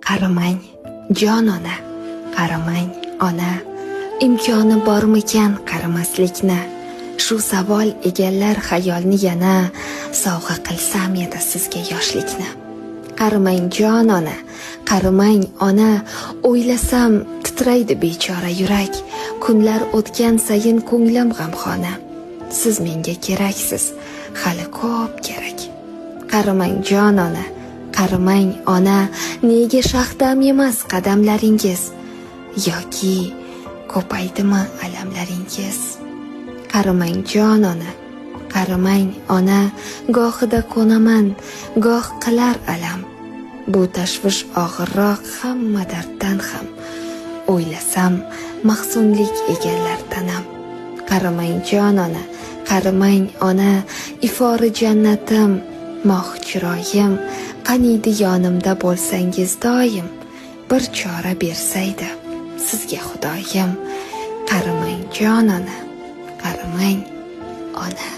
Qaramang, jon ona, qaramang, ona. Imkoni bormikan qaramaslikni? Shu savol egallar xayolni yana, sovg'a qilsam edi sizga yoshlikni. Qaramang, jon ona, qaramang, ona. O'ylasam titraydi bechora yurak. Kunlar o'tgan sayin ko'nglim g'amxona. Siz menga keraksiz, hali ko'p kerak. Qaramang, jon ona, qaramang, ona. Nega shaxdam emas qadamlaringiz? Yoki ko'paydimi alamlaringiz? Qaramang, jon ona, qaramang, ona. Gohida ko'naman, goh qilar alam. Bu tashvish og'irroq hamma darddan ham. O'ylasam mahzunlik egallar tanam. Qaramang, jon ona, qaramang, ona. Ifori jannatim, moh chiroyim. Qaniydi yonimda bo'lsangiz doim. Bir chora bersaydi sizga Xudoyim. Qaramang, jon ona, qaramang, ona.